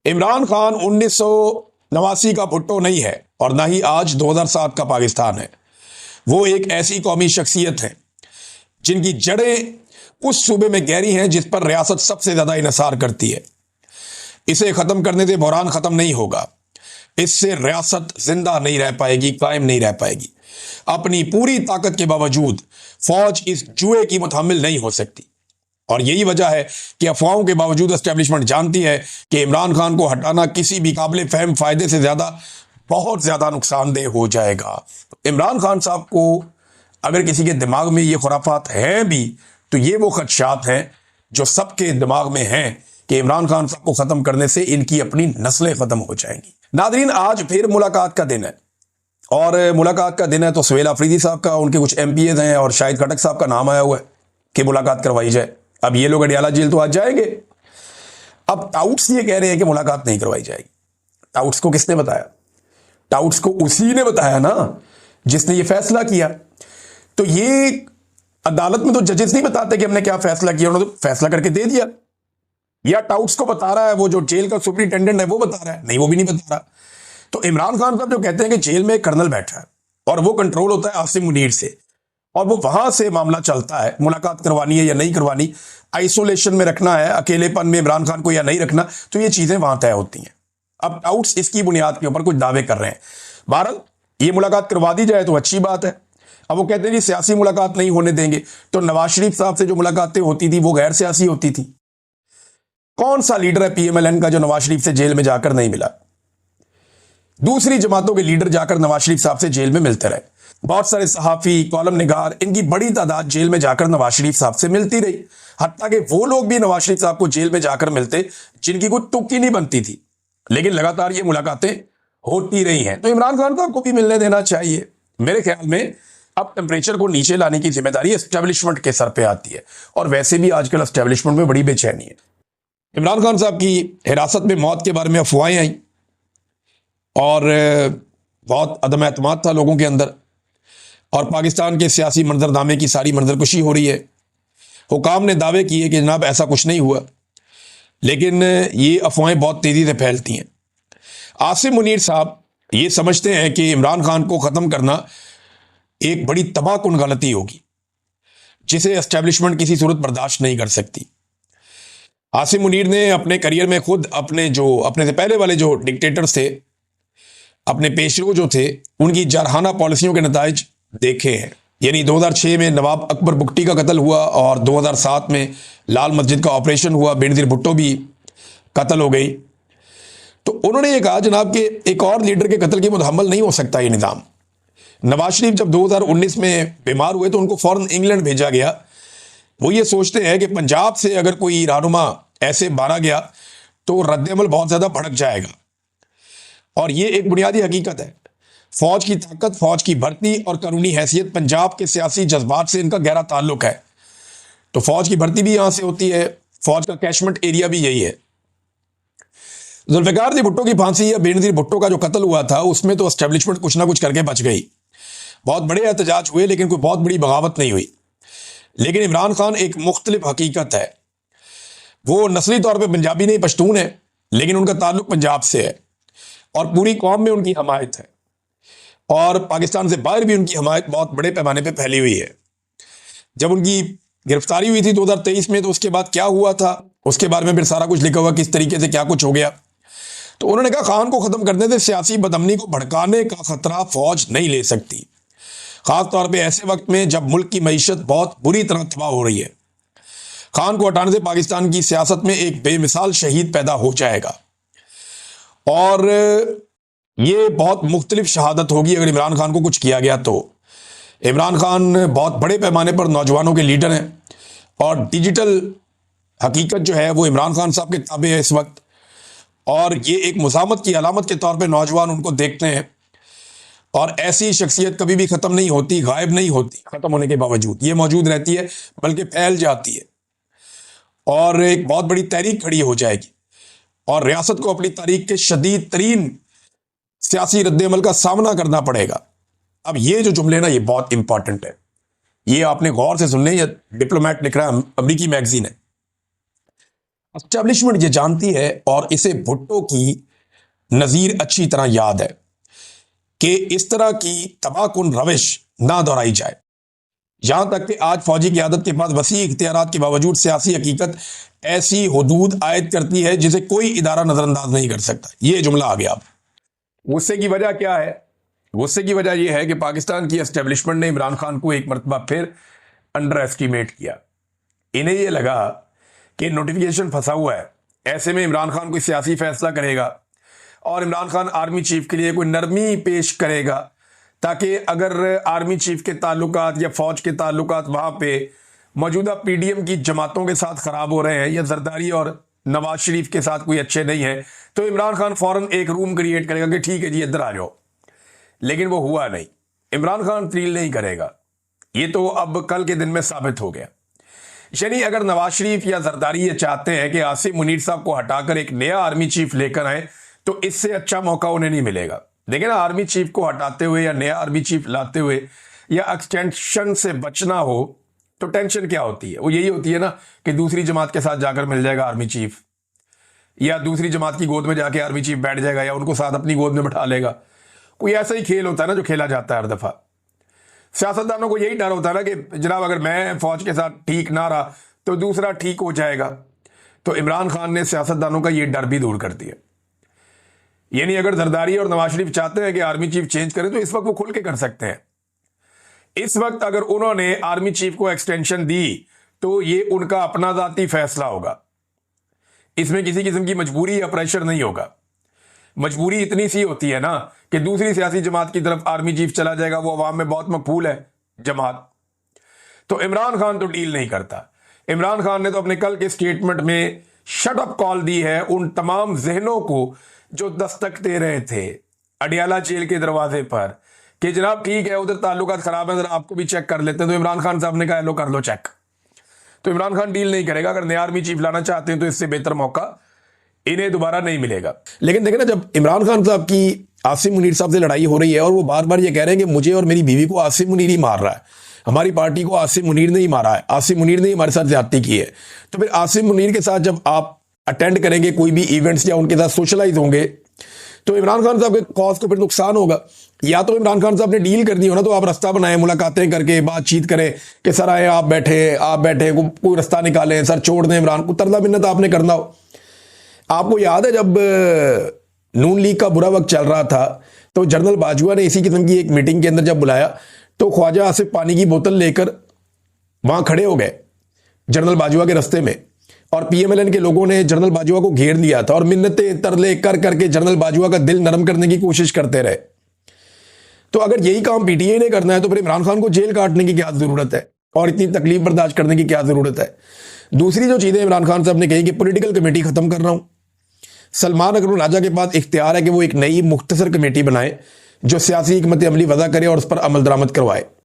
इमरान खान 1989 का भुट्टो नहीं है और ना ही आज 2007 का पाकिस्तान है। वो एक ऐसी कौमी शख्सियत है जिनकी जड़ें उस सूबे में गहरी हैं जिस पर रियासत सबसे ज्यादा इन्हिसार करती है। इसे खत्म करने से बहरान खत्म नहीं होगा, इससे रियासत जिंदा नहीं रह पाएगी, कायम नहीं रह पाएगी। अपनी पूरी ताकत के बावजूद फौज इस जुए की मुतहम्मिल नहीं हो सकती और यही वजह है कि अफवाहों के बावजूद एस्टेब्लिशमेंट जानती है कि इमरान खान को हटाना किसी भी काबिल फहम फायदे से ज्यादा बहुत ज्यादा नुकसानदेह हो जाएगा। इमरान खान साहब को अगर किसी के दिमाग में ये खुराफात हैं भी तो ये वो खदशात हैं जो सबके दिमाग में हैं कि इमरान खान साहब को खत्म करने से इनकी अपनी नस्लें खत्म हो जाएंगी। नादरीन, आज फिर मुलाकात का दिन है और मुलाकात का दिन है तो सुहेल आफरीदी साहब का, उनके कुछ एमपीएज हैं और शाहिद खटक साहब का नाम आया हुआ है कि मुलाकात करवाई जाए। अब ये लोग अडियाला जेल तो आज जाएंगे। अब टाउट्स ये कह रहे हैं कि मुलाकात नहीं करवाई जाएगी। टाउट्स को किसने बताया? टाउट्स को उसी ने बताया ना जिसने ये फैसला किया। तो ये अदालत में तो जजेस नहीं बताते कि हमने क्या फैसला किया, उन्होंने तो फैसला करके दे दिया। या टाउट्स को बता रहा है वो जो जेल का सुपरिटेंडेंट है वो बता रहा है? नहीं, वो भी नहीं बता रहा। तो इमरान खान साहब जो कहते हैं कि जेल में एक कर्नल बैठा है और वो कंट्रोल होता है आसिम मुनीर से और वो वहां से मामला चलता है, मुलाकात करवानी है या नहीं करवानी, आइसोलेशन में रखना है, अकेलेपन में इमरान खान को या नहीं रखना, तो ये चीजें वहां तय होती हैं। अब टाउट्स इसकी बुनियाद के ऊपर कुछ दावे कर रहे हैं। बहरहाल ये मुलाकात करवा दी जाए तो अच्छी बात है। अब वो कहते हैं कि सियासी मुलाकात नहीं होने देंगे, तो नवाज शरीफ साहब से जो मुलाकातें होती थी वो गैर सियासी होती थी। कौन सा लीडर है पीएमएलएन का जो नवाज शरीफ से जेल में जाकर नहीं मिला? दूसरी जमातों के लीडर जाकर नवाज शरीफ साहब से जेल में मिलते रहे। बहुत सारे सहाफी, कॉलम निगार, इनकी बड़ी तादाद जेल में जाकर नवाज शरीफ साहब से मिलती रही। हत्ता कि वो लोग भी नवाज शरीफ साहब को जेल में जाकर मिलते जिनकी कोई तुक्की नहीं बनती थी, लेकिन लगातार ये मुलाकातें होती रही हैं। तो इमरान खान साहब को भी मिलने देना चाहिए। मेरे ख्याल में अब टेम्परेचर को नीचे लाने की जिम्मेदारी एस्टेब्लिशमेंट के सर पे आती है और वैसे भी आजकल एस्टेब्लिशमेंट में बड़ी बेचैनी है। इमरान खान साहब की हिरासत में मौत के बारे में अफवाहें आई और बहुत अदम एतमाद था लोगों के अंदर और पाकिस्तान के सियासी मंजरनामे की सारी मंजरकुशी हो रही है। हुकाम ने दावे किए कि जनाब ऐसा कुछ नहीं हुआ, लेकिन ये अफवाहें बहुत तेजी से फैलती हैं। आसिम मुनीर साहब ये समझते हैं कि इमरान खान को ख़त्म करना एक बड़ी तबाहकुन गलती होगी जिसे एस्टेब्लिशमेंट किसी सूरत बर्दाश्त नहीं कर सकती। आसिम मुनीर ने अपने करियर में खुद अपने से पहले वाले जो डिक्टेटर्स थे, अपने पेशरो जो थे, उनकी जारहाना पॉलिसियों के नताइज देखे हैं। यानी 2006 में नवाब अकबर बुगटी का कत्ल हुआ और 2007 में लाल मस्जिद का ऑपरेशन हुआ, बेनजीर भुट्टो भी कत्ल हो गई। तो उन्होंने ये कहा जनाब कि एक और लीडर के कत्ल की मुतहम्मल नहीं हो सकता ये निज़ाम। नवाज शरीफ जब 2019 में बीमार हुए तो उनको फौरन इंग्लैंड भेजा गया। वो ये सोचते हैं कि पंजाब से अगर कोई रहनुमा ऐसे मारा गया तो रद्द-ए-अमल बहुत ज़्यादा भड़क जाएगा और ये एक बुनियादी हकीकत है। फौज की ताकत, फौज की भर्ती और कानूनी हैसियत, पंजाब के सियासी जज्बात से इनका गहरा ताल्लुक है। तो फौज की भर्ती भी यहाँ से होती है, फौज का कैशमेंट एरिया भी यही है। जुल्फिकार जी भुट्टो की फांसी या बेनजीर भुट्टो का जो कत्ल हुआ था उसमें तो एस्टेब्लिशमेंट कुछ ना कुछ करके बच गई। बहुत बड़े एहतजाज हुए लेकिन कोई बहुत बड़ी बगावत नहीं हुई। लेकिन इमरान खान एक मुख्तलिफ हकीकत है। वो नस्ली तौर पे पंजाबी नहीं, पश्तून है, लेकिन उनका ताल्लुक पंजाब से है और पूरी कौम में उनकी हमायत है और पाकिस्तान से बाहर भी उनकी हमायत बहुत बड़े पैमाने पे फैली हुई है। जब उनकी गिरफ्तारी हुई थी 2023 में तो उसके बाद क्या हुआ था उसके बारे में फिर सारा कुछ लिखा हुआ, किस तरीके से क्या कुछ हो गया। तो उन्होंने कहा खान को ख़त्म करने से सियासी बदअमनी को भड़काने का खतरा फौज नहीं ले सकती, खास तौर पे ऐसे वक्त में जब मुल्क की मईशत बहुत बुरी तरह तबाह हो रही है। खान को हटाने से पाकिस्तान की सियासत में एक बेमिसाल शहीद पैदा हो जाएगा और ये बहुत मुख्तलिफ शहादत होगी अगर इमरान खान को कुछ किया गया तो। इमरान खान बहुत बड़े पैमाने पर नौजवानों के लीडर हैं और डिजिटल हकीकत जो है वो इमरान खान साहब के ताबे है इस वक्त और ये एक मुज़ामत की अलामत के तौर पे नौजवान उनको देखते हैं और ऐसी शख्सियत कभी भी ख़त्म नहीं होती, गायब नहीं होती। ख़त्म होने के बावजूद ये मौजूद रहती है बल्कि फैल जाती है और एक बहुत बड़ी तहरीक खड़ी हो जाएगी और रियासत को अपनी तारीख के शदीद तरीन सियासी रद्द-ए-अमल का सामना करना पड़ेगा। अब ये जो जुमले ना ये बहुत इंपॉर्टेंट है, ये आपने गौर से सुनने, ये डिप्लोमेट लिख रहा है, अमरीकी मैगजीन है। एस्टेब्लिशमेंट ये जानती है और इसे भुट्टो की नज़ीर अच्छी तरह याद है कि इस तरह की तबाहकुन रविश ना दोहराई जाए। यहां तक कि आज फौजी क़यादत के पास वसी इख्तियारात के बावजूद सियासी हकीकत ऐसी हुदूद आयद करती है जिसे कोई इदारा नजरअंदाज नहीं कर सकता। यह जुमला आ गया। अब गुस्से की वजह क्या है? गुस्से की वजह यह है कि पाकिस्तान की एस्टेब्लिशमेंट ने इमरान खान को एक मरतबा फिर अंडर एस्टिमेट किया। इन्हें यह लगा कि नोटिफिकेशन फंसा हुआ है, ऐसे में इमरान खान कोई सियासी फैसला करेगा और इमरान खान आर्मी चीफ के लिए कोई नरमी पेश करेगा ताकि अगर आर्मी चीफ के ताल्लुकात या फौज के ताल्लुकात वहां पे मौजूदा पीडीएम की जमातों के साथ खराब हो रहे हैं या जरदारी और नवाज शरीफ के साथ कोई अच्छे नहीं है, तो इमरान खान फौरन एक रूम क्रिएट करेगा कि ठीक है जी इधर आ जाओ। लेकिन वो हुआ नहीं। इमरान खान तब्दील नहीं करेगा, ये तो अब कल के दिन में साबित हो गया। यानी अगर नवाज शरीफ या जरदारी ये चाहते हैं कि आसिम मुनीर साहब को हटाकर एक नया आर्मी चीफ लेकर आए, तो इससे अच्छा मौका उन्हें नहीं मिलेगा। देखिए ना, आर्मी चीफ को हटाते हुए या नया आर्मी चीफ लाते हुए या एक्सटेंशन से बचना हो तो टेंशन क्या होती है? वो यही होती है ना कि दूसरी जमात के साथ जाकर मिल जाएगा आर्मी चीफ, या दूसरी जमात की गोद में जाके आर्मी चीफ बैठ जाएगा या उनको साथ अपनी गोद में बैठा लेगा। कोई ऐसा ही खेल होता है ना जो खेला जाता है हर दफा। सियासतदानों को यही डर होता है ना कि जनाब अगर मैं फौज के साथ ठीक ना रहा तो दूसरा ठीक हो जाएगा। तो इमरान खान ने सियासतदानों का ये डर भी दूर कर दिया। यानी अगर जरदारी और नवाज शरीफ चाहते हैं कि आर्मी चीफ चेंज करें तो इस वक्त वो खुल के कर सकते हैं। इस वक्त अगर उन्होंने आर्मी चीफ को एक्सटेंशन दी तो ये उनका अपना जाती फैसला होगा, इसमें किसी किस्म की मजबूरी या प्रेशर नहीं होगा। मजबूरी इतनी सी होती है ना कि दूसरी सियासी जमात की तरफ आर्मी चीफ चला जाएगा, वो अवाम में बहुत मकबूल है जमात। तो इमरान खान तो डील नहीं करता। इमरान खान ने तो अपने कल के स्टेटमेंट में शट अप कॉल दी है उन तमाम जहनों को जो दस्तक दे रहे थे अडियाला जेल के दरवाजे पर कि जनाब ठीक है उधर ताल्लुकात खराब है, जरा आपको भी चेक कर लेते हैं। तो इमरान खान साहब ने कहा लो कर लो चेक। तो इमरान खान डील नहीं करेगा। अगर नया आर्मी चीफ लाना चाहते हैं तो इससे बेहतर मौका इन्हें दोबारा नहीं मिलेगा। लेकिन देखें ना, जब इमरान खान साहब की आसिम मुनीर साहब से लड़ाई हो रही है और वो बार बार ये कह रहे हैं कि मुझे और मेरी बीवी को आसिम मुनीर ही मार रहा है, हमारी पार्टी को आसिम मुनीर ने ही मारा है, आसिम मुनीर ने ही हमारे साथ ज्यादती की है, तो फिर आसिम मुनीर के साथ जब आप अटेंड करेंगे कोई भी इवेंट्स या उनके साथ सोशलाइज होंगे तो इमरान खान साहब के कॉज को फिर नुकसान होगा। या तो इमरान खान साहब ने डील करनी हो ना तो आप रास्ता बनाएं, मुलाकातें करके बातचीत करें कि सर आए आप बैठे कोई रास्ता निकालें, सर छोड़ दें इमरान को। तरला मिन्नत आपने करना हो। आपको याद है जब नून लीग का बुरा वक्त चल रहा था तो जनरल बाजवा ने इसी किस्म की एक मीटिंग के अंदर जब बुलाया तो ख्वाजा आसिफ पानी की बोतल लेकर वहां खड़े हो गए जनरल बाजवा के रास्ते में, और पीएमएलएन के लोगों ने जनरल बाजवा को घेर लिया था और मिन्नतें तरले कर करके जनरल बाजवा का दिल नरम करने की कोशिश करते रहे। तो अगर यही काम पीटीआई ने करना है तो फिर इमरान खान को जेल काटने की क्या जरूरत है और इतनी तकलीफ बर्दाश्त करने की क्या जरूरत है? दूसरी जो चीजें इमरान खान साहब ने कही कि पॉलिटिकल कमेटी खत्म कर रहा हूं। सलमान अकबर राजा के पास इख्तियार है कि वो एक नई मुख्तसर कमेटी बनाए जो सियासी हिकमत अमली वज़ा करे और उस पर अमल दरामद करवाए।